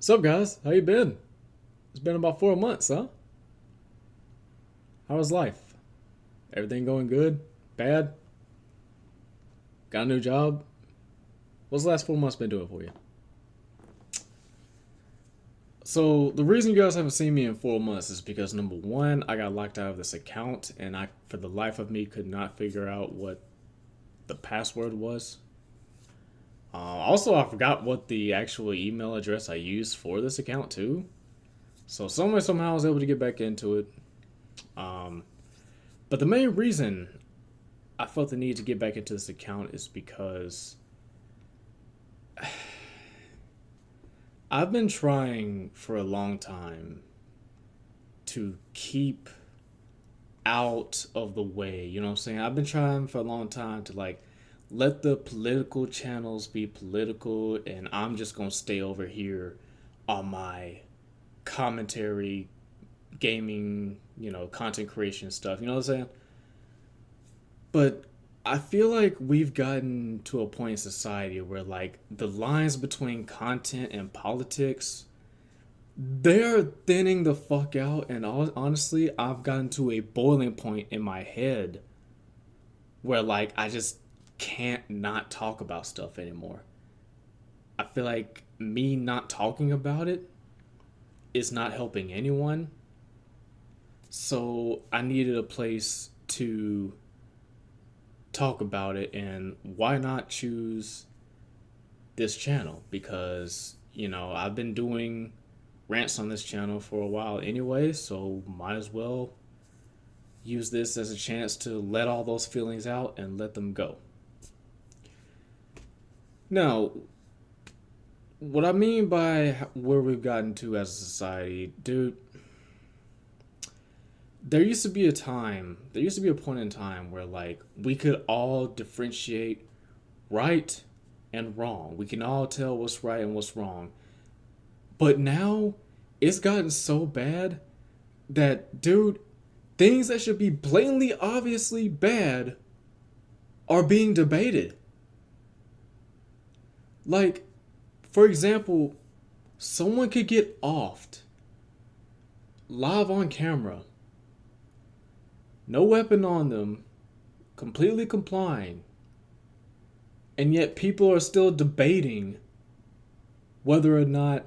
What's up, guys? How you been? It's been about 4 months, huh? How was life? Everything going good? Bad? Got a new job? What's the last 4 months been doing for you? So the reason you guys haven't seen me in 4 months is because number one, I got locked out of this account, and I, for the life of me, could not figure out what the password was. Also, I forgot what the actual email address I used for this account too. So somehow I was able to get back into it. Um, but the main reason I felt the need to get back into this account is because I've been trying for a long time to keep out of the way. You know what I'm saying? I've been trying for a long time to let the political channels be political, and I'm just gonna stay over here on my commentary, gaming, content creation stuff. You know what I'm saying? But I feel like we've gotten to a point in society where the lines between content and politics, they're thinning the fuck out, and honestly, I've gotten to a boiling point in my head where I just can't not talk about stuff anymore. I feel like me not talking about it is not helping anyone. So I needed a place to talk about it, and why not choose this channel? Because I've been doing rants on this channel for a while anyway, so might as well use this as a chance to let all those feelings out and let them go. Now, what I mean by where we've gotten to as a society, dude, there used to be a point in time where we could all differentiate right and wrong. We can all tell what's right and what's wrong. But now it's gotten so bad that, dude, things that should be blatantly obviously bad are being debated. Like, for example, someone could get offed live on camera, no weapon on them, completely complying, and yet people are still debating whether or not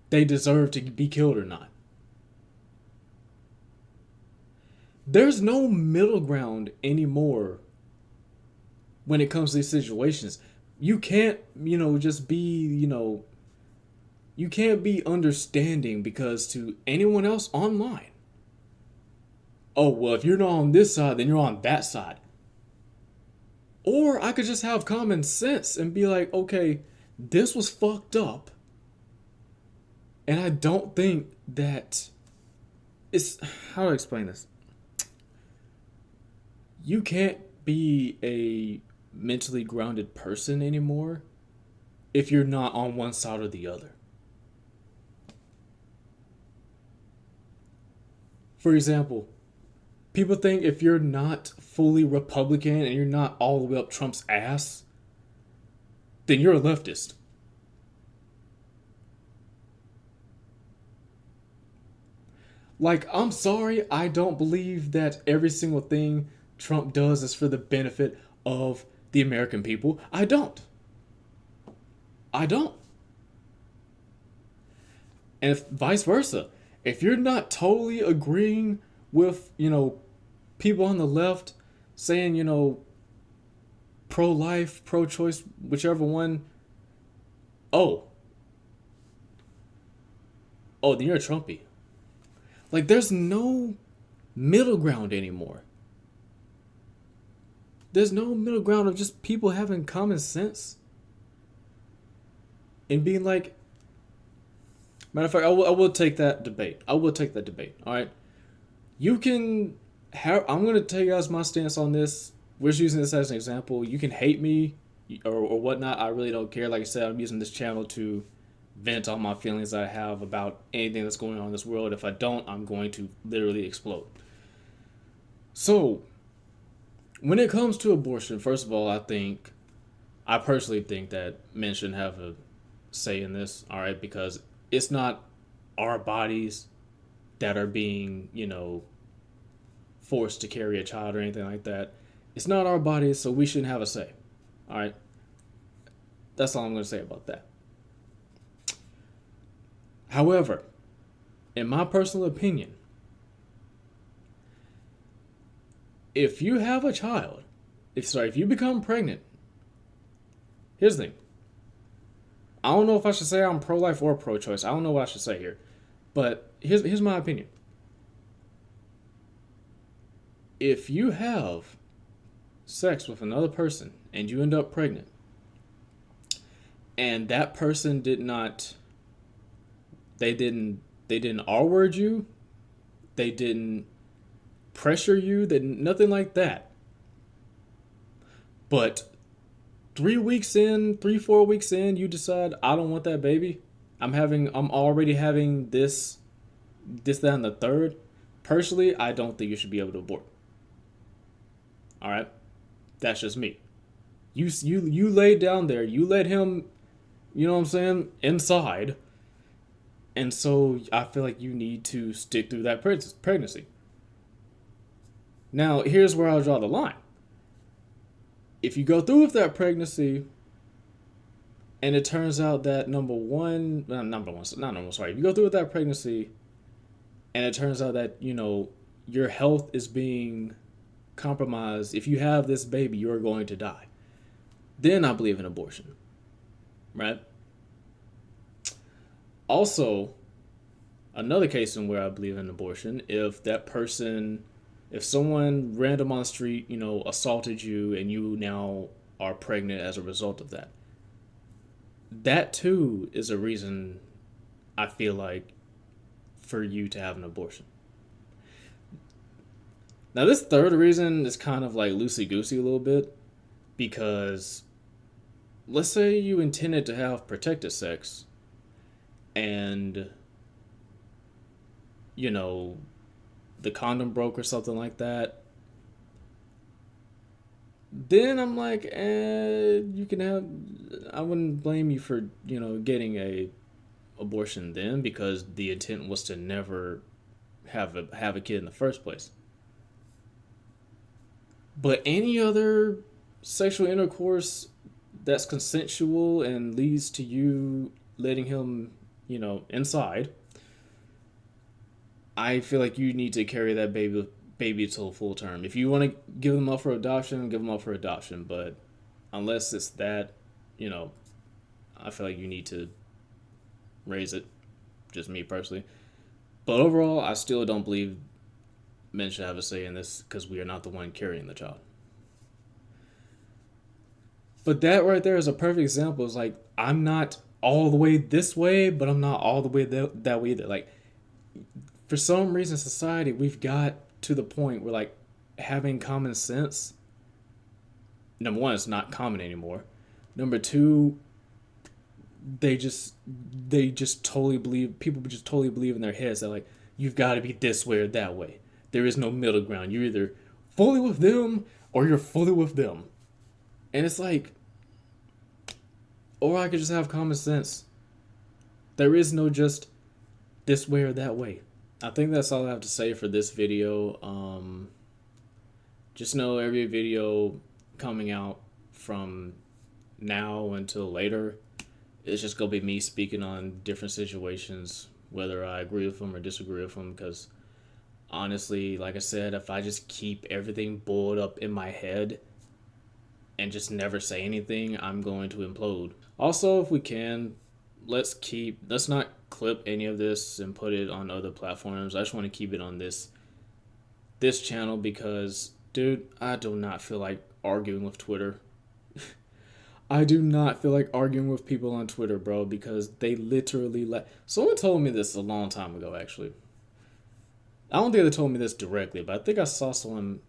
they deserve to be killed or not. There's no middle ground anymore when it comes to these situations. You can't, just be, you can't be understanding because to anyone else online, oh, well, if you're not on this side, then you're on that side. Or I could just have common sense and be like, okay, this was fucked up. And I don't think that it's. How do I explain this? You can't be a mentally grounded person anymore if you're not on one side or the other. For example, people think if you're not fully Republican and you're not all the way up Trump's ass, then you're a leftist. I'm sorry, I don't believe that every single thing Trump does is for the benefit of the American people. I don't. I don't. And if, vice versa. If you're not totally agreeing with, people on the left saying, pro life, pro choice, whichever one, oh, then you're a Trumpy. There's no middle ground anymore. There's no middle ground of just people having common sense and being like, matter of fact, I will take that debate. I will take that debate. All right. You can have, I'm going to tell you guys my stance on this. We're just using this as an example. You can hate me or whatnot. I really don't care. Like I said, I'm using this channel to vent all my feelings that I have about anything that's going on in this world. If I don't, I'm going to literally explode. So, when it comes to abortion, first of all, I personally think that men shouldn't have a say in this, all right? Because It's not our bodies that are being, forced to carry a child or anything like that. It's not our bodies, so we shouldn't have a say. All right? That's all I'm going to say about that. However, in my personal opinion, if you have a child, if you become pregnant, here's the thing. I don't know if I should say I'm pro-life or pro-choice. I don't know what I should say here. But here's my opinion. If you have sex with another person and you end up pregnant, and that person they didn't R-word you, they didn't pressure you, nothing like that. But 4 weeks in, you decide I don't want that baby. I'm already having this, that, and the third. Personally, I don't think you should be able to abort. All right, that's just me. You laid down there. You let him, you know what I'm saying, inside, and so I feel like you need to stick through that pregnancy. Now, here's where I'll draw the line. If you go through with that pregnancy, and it turns out that if you go through with that pregnancy, and it turns out that your health is being compromised, if you have this baby, you're going to die. Then I believe in abortion, right? Also, another case in where I believe in abortion, if someone random on the street, assaulted you and you now are pregnant as a result of that, that too is a reason I feel like for you to have an abortion. Now, this third reason is kind of like loosey-goosey a little bit, because let's say you intended to have protected sex and, the condom broke or something like that. Then I'm like, I wouldn't blame you for, getting a abortion then, because the intent was to never have a kid in the first place. But any other sexual intercourse that's consensual and leads to you letting him, inside, I feel like you need to carry that baby till full term. If you want to give them up for adoption, give them up for adoption. But unless it's that, I feel like you need to raise it. Just me personally. But overall, I still don't believe men should have a say in this, because we are not the one carrying the child. But that right there is a perfect example. It's like, I'm not all the way this way, but I'm not all the way that way either. Like, for some reason, society, we've got to the point where, like, having common sense, number one, it's not common anymore. Number two, they just totally believe, people just totally believe in their heads that, like, you've got to be this way or that way. There is no middle ground. You're either fully with them or you're fully with them. And it's like, or I could just have common sense. There is no just this way or that way. I think that's all I have to say for this video. Just know every video coming out from now until later, it's just going to be me speaking on different situations, whether I agree with them or disagree with them, because honestly, like I said, if I just keep everything boiled up in my head and just never say anything, I'm going to implode. Also, if we can, let's not clip any of this and put it on other platforms. I just want to keep it on this channel because, dude, I do not feel like arguing with Twitter. I do not feel like arguing with people on Twitter, bro, because they literally someone told me this a long time ago, actually. I don't think they told me this directly, but I think I saw someone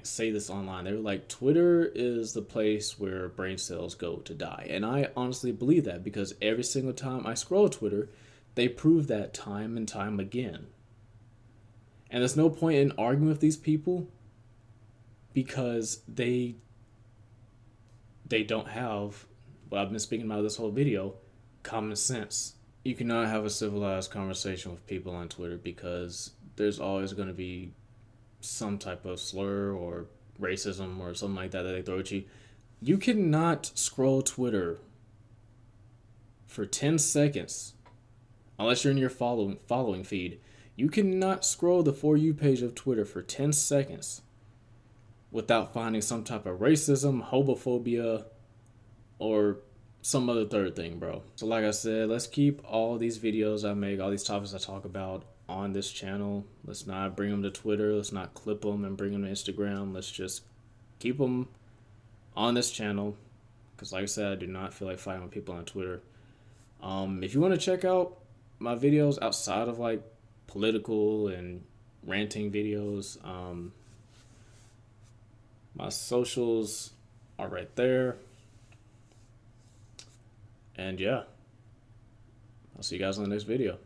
say this online. They were like, Twitter is the place where brain cells go to die. And I honestly believe that, because every single time I scroll Twitter, they prove that time and time again. And there's no point in arguing with these people, because they don't have what I've been speaking about this whole video, common sense. You cannot have a civilized conversation with people on Twitter because there's always going to be some type of slur or racism or something like that that they throw at you. You cannot scroll Twitter for 10 seconds unless you're in your following feed. You cannot scroll the For You page of Twitter for 10 seconds without finding some type of racism, homophobia, or some other third thing, bro. So like I said, let's keep all these videos I make, all these topics I talk about on this channel. Let's not bring them to Twitter. Let's not clip them and bring them to Instagram. Let's just keep them on this channel. Because like I said, I do not feel like fighting with people on Twitter. If you want to check out my videos outside of like political and ranting videos, my socials are right there. And yeah, I'll see you guys in the next video.